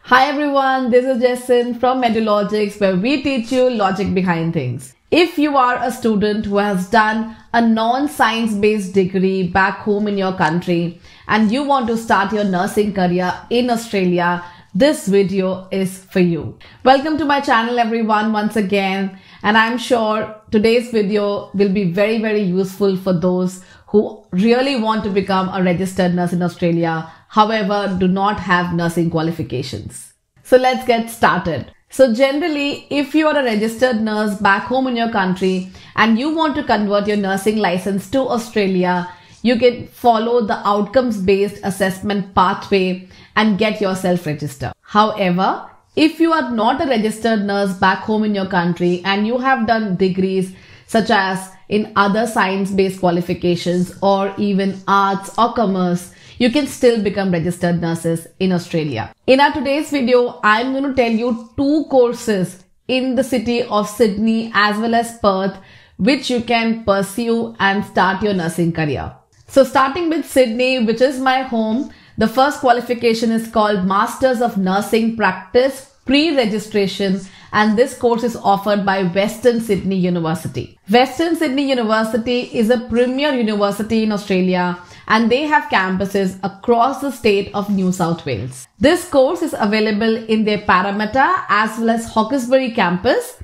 Hi everyone, this is Jason from EdulogiX, where we teach you logic behind things. If you are a student who has done a non-science based degree back home in your country and you want to start your nursing career in Australia, this video is for you. Welcome to my channel everyone once again, and I'm sure today's video will be very useful for those who really want to become a registered nurse in Australia, however do not have nursing qualifications. So let's get started. So generally, if you are a registered nurse back home in your country and you want to convert your nursing license to Australia, you can follow the outcomes-based assessment pathway and get yourself registered. However, if you are not a registered nurse back home in your country and you have done degrees such as in other science-based qualifications or even arts or commerce, you can still become registered nurses in Australia. In our today's video, I'm going to tell you 2 courses in the city of Sydney as well as Perth, which you can pursue and start your nursing career. So starting with Sydney, which is my home, the first qualification is called Masters of Nursing Practice Pre-Registration, and this course is offered by Western Sydney University. Western Sydney University is a premier university in Australia and they have campuses across the state of New South Wales. This course is available in their Parramatta as well as Hawkesbury campus,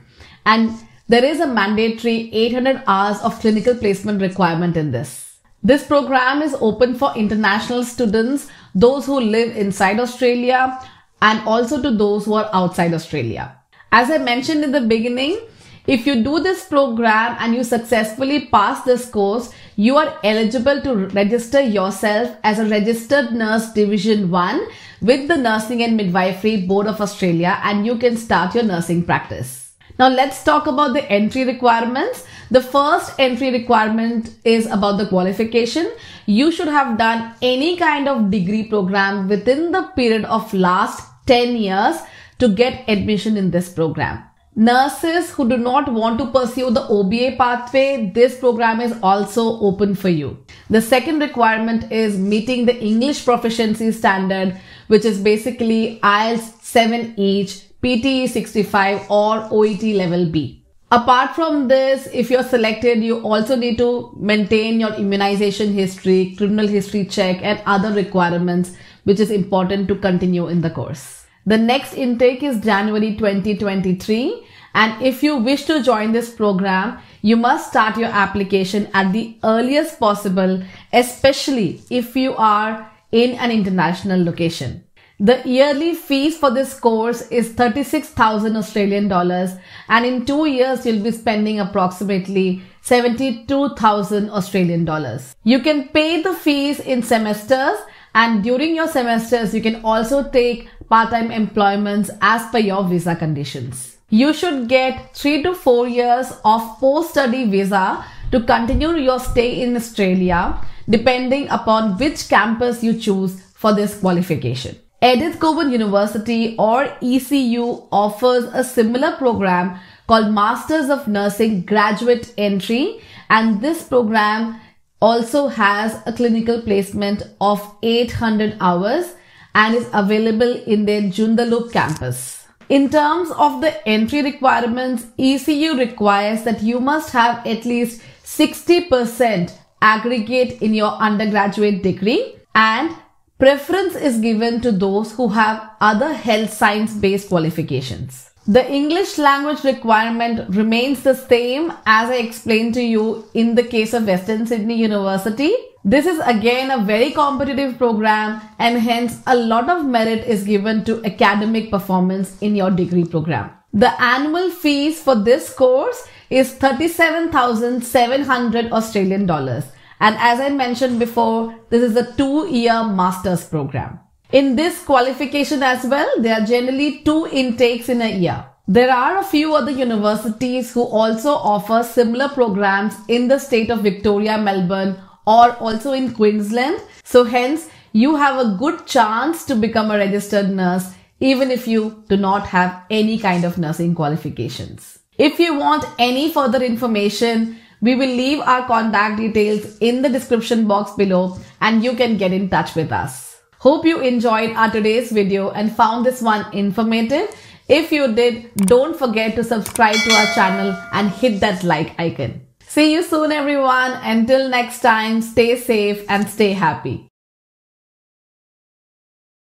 and there is a mandatory 800 hours of clinical placement requirement in this. This program is open for international students, those who live inside Australia, and also to those who are outside Australia. As I mentioned in the beginning, if you do this program and you successfully pass this course, you are eligible to register yourself as a registered nurse division 1 with the Nursing and Midwifery Board of Australia, and you can start your nursing practice. Now let's talk about the entry requirements. The first entry requirement is about the qualification. You should have done any kind of degree program within the period of last 10 years to get admission in this program. Nurses who do not want to pursue the OBA pathway, this program is also open for you. The second requirement is meeting the English proficiency standard, which is basically IELTS 7H, PTE 65 or OET level B. Apart from this, if you're selected, you also need to maintain your immunization history, criminal history check and other requirements, which is important to continue in the course. The next intake is January 2023, and if you wish to join this program, you must start your application at the earliest possible, especially if you are in an international location. The yearly fees for this course is 36,000 Australian dollars, and in 2 years you'll be spending approximately 72,000 Australian dollars. You can pay the fees in semesters, and during your semesters you can also take part-time employments as per your visa conditions. You should get 3 to 4 years of post-study visa to continue your stay in Australia, depending upon which campus you choose for this qualification. Edith Cowan University or ECU offers a similar program called Masters of Nursing Graduate Entry, and this program also has a clinical placement of 800 hours and is available in their Joondalup campus. In terms of the entry requirements, ECU requires that you must have at least 60% aggregate in your undergraduate degree, and preference is given to those who have other health science based qualifications. The English language requirement remains the same as I explained to you in the case of Western Sydney University. This is again a very competitive program, and hence a lot of merit is given to academic performance in your degree program. The annual fees for this course is 37,700 Australian dollars. And as I mentioned before, this is a 2-year master's program. In this qualification as well, there are generally 2 intakes in a year. There are a few other universities who also offer similar programs in the state of Victoria, Melbourne, or also in Queensland. So hence, you have a good chance to become a registered nurse even if you do not have any kind of nursing qualifications. If you want any further information, we will leave our contact details in the description box below and you can get in touch with us. Hope you enjoyed our today's video and found this one informative. If you did, don't forget to subscribe to our channel and hit that like icon. See you soon everyone. Until next time, stay safe and stay happy.